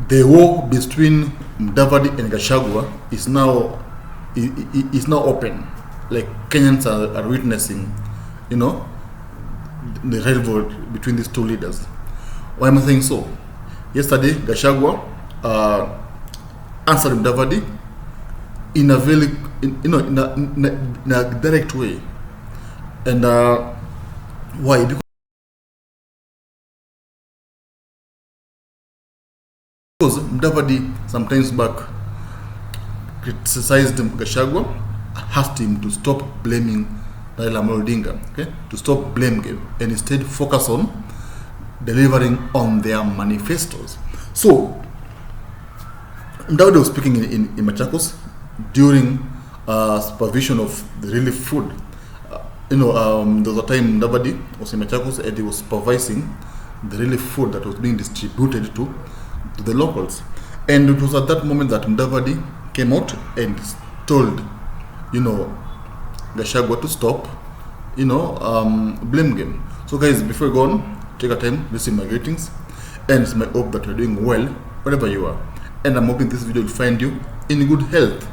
the war between Mudavadi and Gachagua is now open. Like Kenyans are witnessing, the rivalry between these two leaders. Why am I saying so? Yesterday, Gachagua answered Mudavadi in a very, in a direct way. And why? Because Mudavadi sometimes back criticized Gachagua, asked him to stop blaming Raila Odinga, okay, to stop blame game, and instead focus on delivering on their manifestos. So Mudavadi was speaking in Machakos during supervision of the relief food. There was a time Mudavadi was in Machakos and he was supervising the relief food that was being distributed to the locals. And it was at that moment that Mudavadi came out and told, Gachagua to stop, blame game. So guys, before we go on, take a time, listen my greetings, and it's my hope that you're doing well wherever you are. And I'm hoping this video will find you in good health.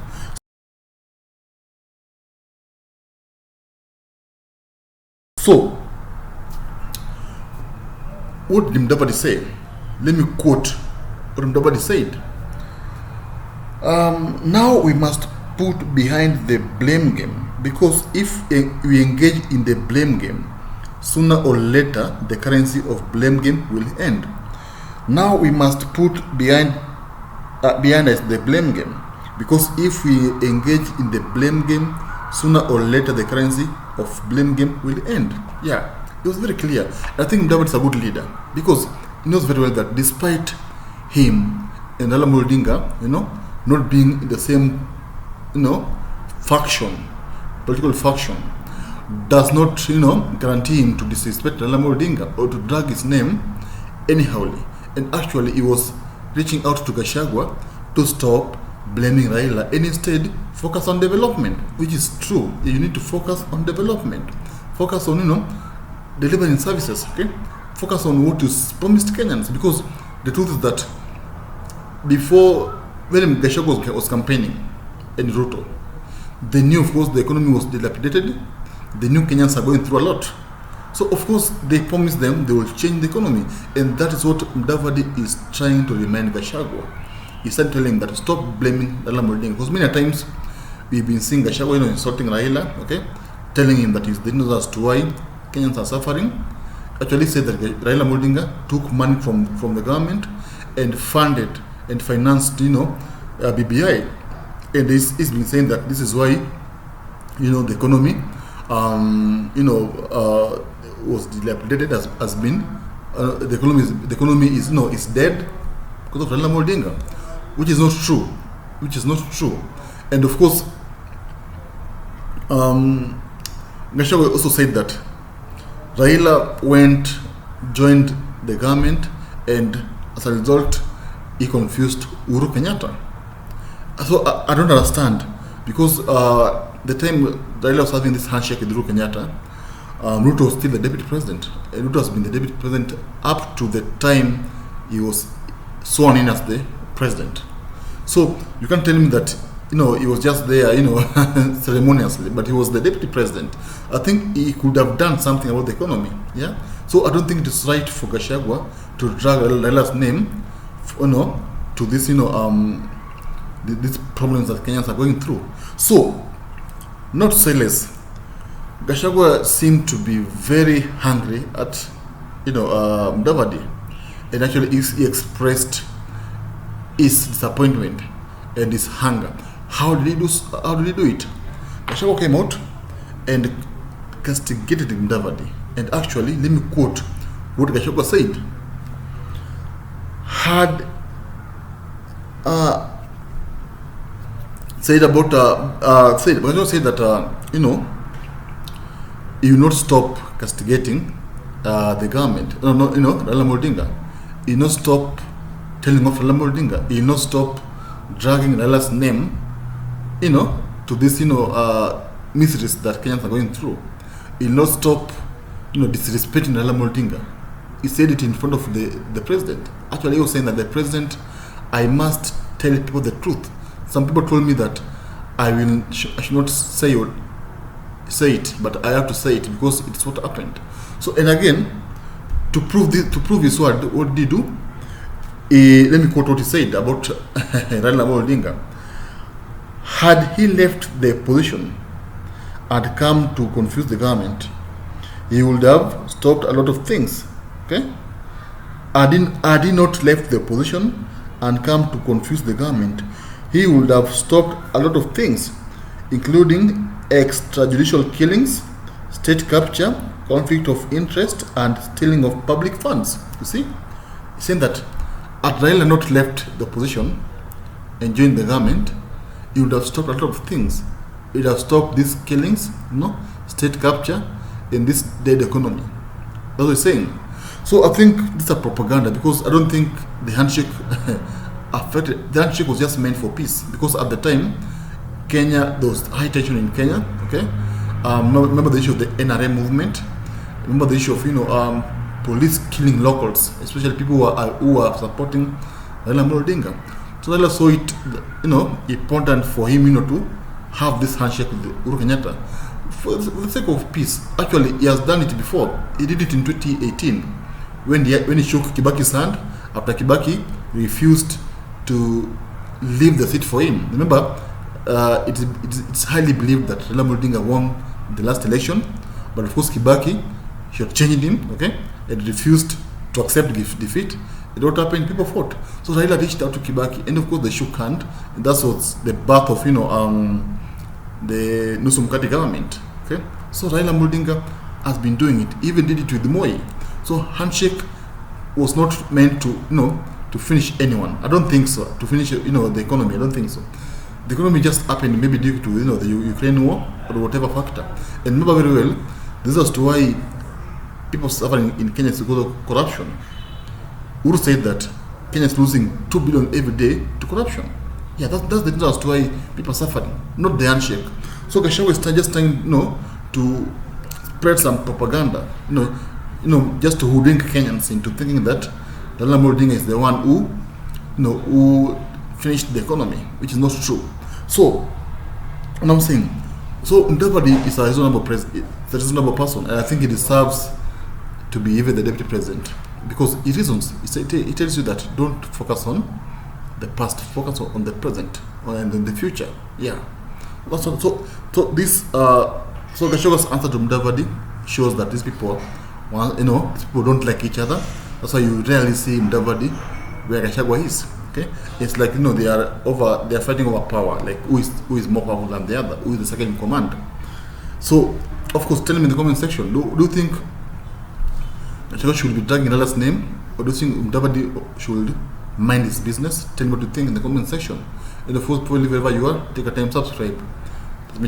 So, what did Mudavadi say? Let me quote what Mudavadi said. Now we must put behind the blame game, because if we engage in the blame game, sooner or later the currency of blame game will end. Now we must put behind us the blame game, because if we engage in the blame game, sooner or later the currency of blame game will end. Yeah, it was very clear. I think Mudavadi is a good leader, because he knows very well that despite him and Raila Odinga, not being in the same, political faction, does not, guarantee him to disrespect Raila Odinga or to drag his name anyhowly. And actually, he was reaching out to Gachagua to stop blaming Raila and instead focus on development, which is true. You need to focus on development. Focus on, delivering services, okay? Focus on what is promised Kenyans, because the truth is that before, when Gachagua was campaigning in Ruto, they knew, of course, the economy was dilapidated. They knew Kenyans are going through a lot. So, of course, they promised them they will change the economy. And that is what Mudavadi is trying to remind Gachagua. He started telling him that to stop blaming Raila Odinga. Because many times we've been seeing Gachagua, insulting Raila, okay, telling him that he's the reason as to why Kenyans are suffering. Actually said that Raila Odinga took money from the government and funded and financed, BBI. And he's been saying that this is why, the economy, was dilapidated, has been, the economy is dead because of Raila Odinga, which is not true. And of course, Gachagua also said that Raila joined the government, and as a result, he confused Uhuru Kenyatta. So I don't understand, because the time Raila was having this handshake with Uhuru Kenyatta, Ruto was still the deputy president. Ruto has been the deputy president up to the time he was sworn in as the president. So you can't tell me that he was just there, ceremoniously, but he was the deputy president. I think he could have done something about the economy. Yeah. So I don't think it is right for Gachagua to drag Raila's name, to this, these problems that Kenyans are going through. So, not to say less, Gachagua seemed to be very hungry at, Mudavadi, and actually he expressed his disappointment and his hunger. How did he do it? Gachagua came out and castigated Mudavadi. And actually, let me quote what Gachagua said. Gachagua said that he will not stop castigating the government. Raila Odinga. He will not stop telling off Raila Odinga. He will not stop dragging Raila's name, to this, miseries that Kenyans are going through. He will not stop, disrespecting Raila Odinga. He said it in front of the president. Actually, he was saying that the president I must tell people the truth. Some people told me that I should not say it, but I have to say it because it's what happened. So, and again, to prove his word, what did he do? Let me quote what he said about Raila Odinga. Had he left the position and come to confuse the government, he would have stopped a lot of things. Okay? Had he not left the position and come to confuse the government, he would have stopped a lot of things, including extrajudicial killings, state capture, conflict of interest, and stealing of public funds. You see? He's saying that had Raila not left the position and joined the government, he would have stopped a lot of things. He would have stopped these killings, state capture, in this dead economy. That's what he's saying. So I think this is a propaganda, because I don't think the handshake affected. The handshake was just meant for peace, because at the time, Kenya, there was high tension in Kenya. Okay, remember the issue of the NRM movement. Remember the issue of police killing locals, especially people who are supporting Raila Odinga. So Raila saw it, important for him, to have this handshake with Uhuru Kenyatta for the sake of peace. Actually, he has done it before. He did it in 2018 when he shook Kibaki's hand after Kibaki refused to leave the seat for him. Remember, it's highly believed that Raila Odinga won the last election, but of course Kibaki had changed him, okay, and refused to accept defeat. And what happened? People fought. So Raila reached out to Kibaki, and of course they shook hand. And that was the birth of the Nusu Mkati government. Okay, so Raila Odinga has been doing it. He even did it with Moi. So handshake was not meant to finish anyone. I don't think so. To finish the economy, I don't think so. The economy just happened maybe due to the Ukraine war or whatever factor. And remember very well, this is to why people suffering in Kenya is because of corruption. Uhuru said that Kenya is losing 2 billion every day to corruption. Yeah, that's the reason as to why people are suffering, not the handshake. So Gachagua is just trying, to spread some propaganda, just to hoodwink Kenyans into thinking that Raila Odinga is the one who finished the economy, which is not true. So, what I'm saying, Mudavadi is a reasonable person, and I think he deserves to be even the deputy president, because it reasons. It tells you that don't focus on the past, focus on the present and in the future. Yeah. So Gachagua's answer to Mudavadi shows that these people, people don't like each other. That's why you rarely see Mudavadi where Gachagua is. Okay, it's like they are fighting over power, like who is more powerful than the other, who is the second in command. So of course, tell me in the comment section, do you think Gachagua should be dragging Raila's name, or do you think Mudavadi should mind his business? Tell me what you think in the comment section. And of course, wherever you are, take a time, subscribe.